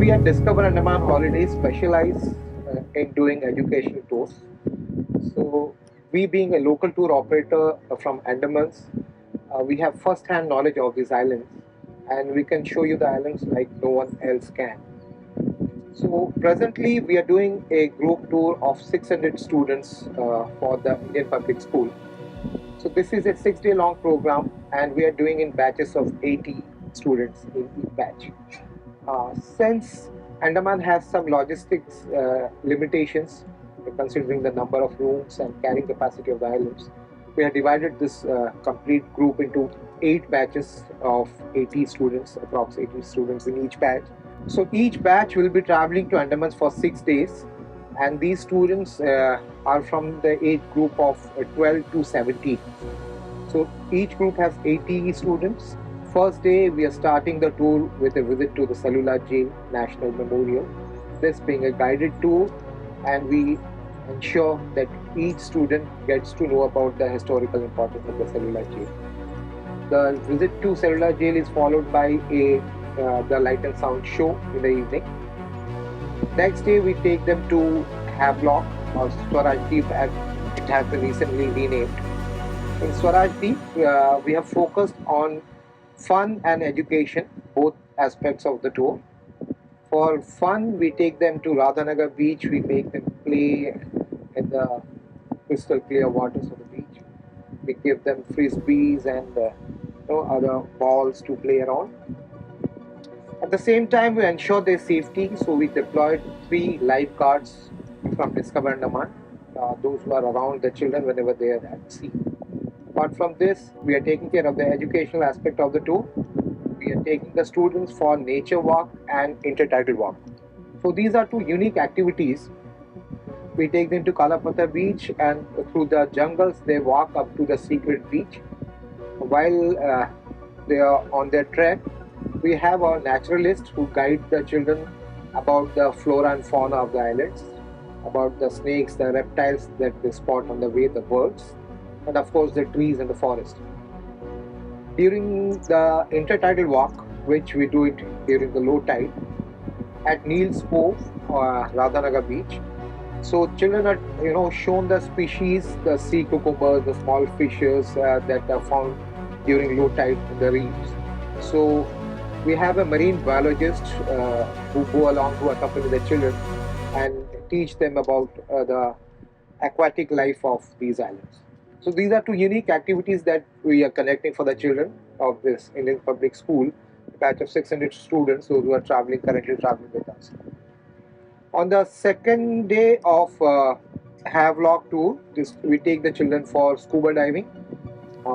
we at Discover Andaman Holidays specialize in doing educational tours. So, we being a local tour operator from Andamans, we have first-hand knowledge of these islands, and we can show you the islands like no one else can. So, presently we are doing a group tour of 600 students for the Indian Public School. So, this is a 6-day long program, and we are doing in batches of 80 students in each batch. Since Andaman has some logistics limitations, considering the number of rooms and carrying capacity of the islands, we have divided this complete group into 8 batches of 80 students, approximately 80 students in each batch. So each batch will be traveling to Andamans for 6 days, and these students are from the age group of 12 to 17. So each group has 80 students. First day, we are starting the tour with a visit to the Cellular Jail National Memorial. This being a guided tour, and we ensure that each student gets to know about the historical importance of the Cellular Jail. The visit to Cellular Jail is followed by the light and sound show in the evening. Next day, we take them to Havelock or Swarajdeep, as it has been recently renamed. In Swarajdeep, we have focused on fun and education, both aspects of the tour. For fun, we take them to Radhanagar beach. We make them play in the crystal clear waters of the beach. We give them frisbees and other balls to play around. At the same time, we ensure their safety, so we deployed 3 lifeguards from Discover Andaman, those who are around the children whenever they are at sea. Apart from this, we are taking care of the educational aspect of the tour. We are taking the students for nature walk and intertidal walk. So these are 2 unique activities. We take them to Kalapatha beach, and through the jungles they walk up to the secret beach. While they are on their trek, we have our naturalists who guide the children about the flora and fauna of the islands, about the snakes, the reptiles that they spot on the way, the birds, and of course the trees and the forest. During the intertidal walk, which we do it during the low tide, at Neil's Cove or Radhanagar beach, so children are shown the species, the sea cucumbers, the small fishes that are found during low tide in the reefs. So we have a marine biologist who go along to accompany the children and teach them about the aquatic life of these islands. So these are 2 unique activities that we are connecting for the children of this Indian Public School, a batch of 600 students, those who are currently traveling with us. On the second day of Havelock tour, we take the children for scuba diving.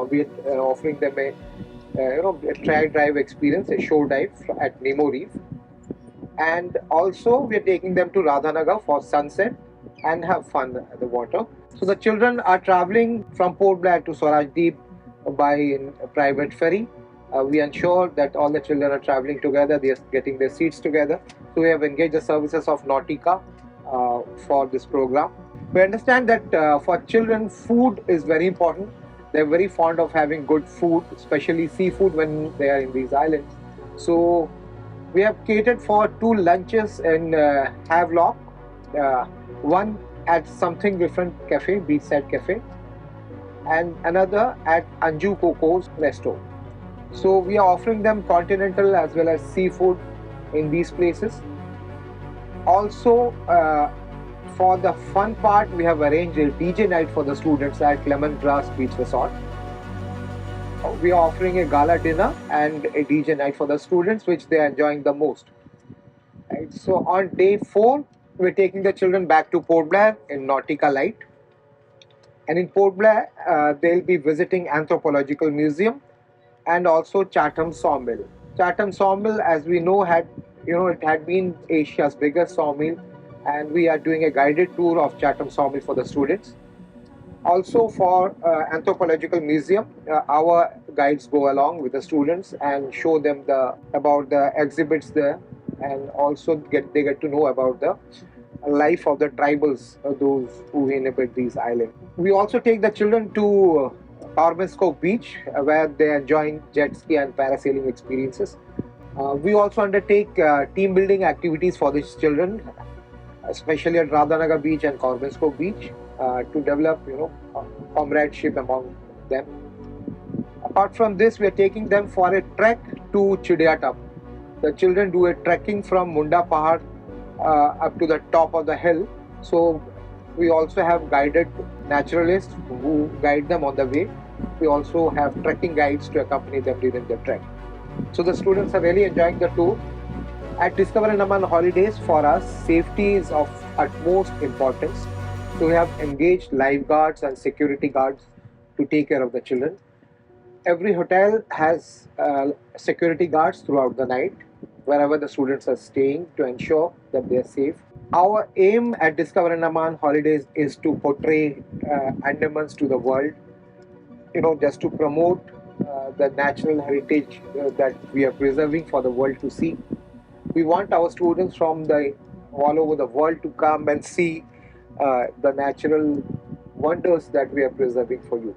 We are offering them a try dive experience, a shore dive at Nemo Reef, and also we are taking them to Radhanagar for sunset and have fun at the water. So the children are traveling from Port Blair to Swarajdeep by a private ferry. We ensure that all the children are traveling together, they are getting their seats together. So we have engaged the services of Nautica for this program. We understand that for children, food is very important. They're very fond of having good food, especially seafood when they are in these islands. So we have catered for 2 lunches in Havelock, one at something different cafe, beachside cafe, and another at Anju Coco's resto. So we are offering them continental as well as seafood in these places. Also, for the fun part, we have arranged a DJ night for the students at Lemongrass Beach Resort. We are offering a gala dinner and a DJ night for the students, which they are enjoying the most. Right. So on day 4, we're taking the children back to Port Blair in Nautica Light. And in Port Blair, they'll be visiting Anthropological Museum and also Chatham Saw Mill. Chatham Saw Mill, as we know, it had been Asia's biggest sawmill, and we are doing a guided tour of Chatham Saw Mill for the students. Also for Anthropological Museum, our guides go along with the students and show them about the exhibits there, and also they get to know about the life of the tribals, those who inhabit these islands. We also take the children to Ormesco Beach, where they are enjoying jet ski and parasailing experiences. We also undertake team building activities for these children, especially at Radhanagar Beach and Corbensco Beach, to develop, comradeship among them. Apart from this, we are taking them for a trek to Chidiyatap. The children do a trekking from Munda Pahad up to the top of the hill. So we also have guided naturalists who guide them on the way. We also have trekking guides to accompany them during the trek. So the students are really enjoying the tour. At Discover Andaman Holidays, for us, safety is of utmost importance. So we have engaged lifeguards and security guards to take care of the children. Every hotel has security guards throughout the night, wherever the students are staying, to ensure that they are safe. Our aim at Discover Andaman Holidays is to portray Andamans to the world, just to promote the natural heritage that we are preserving for the world to see. We want our students from the all over the world to come and see the natural wonders that we are preserving for you.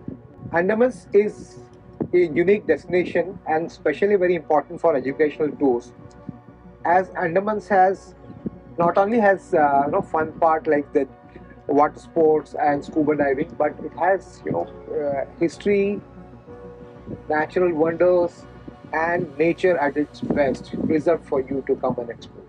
Andamans is a unique destination and especially very important for educational tours, as Andamans has not only has fun part like the water sports and scuba diving, but it has history, natural wonders, and nature at its best preserved for you to come and explore.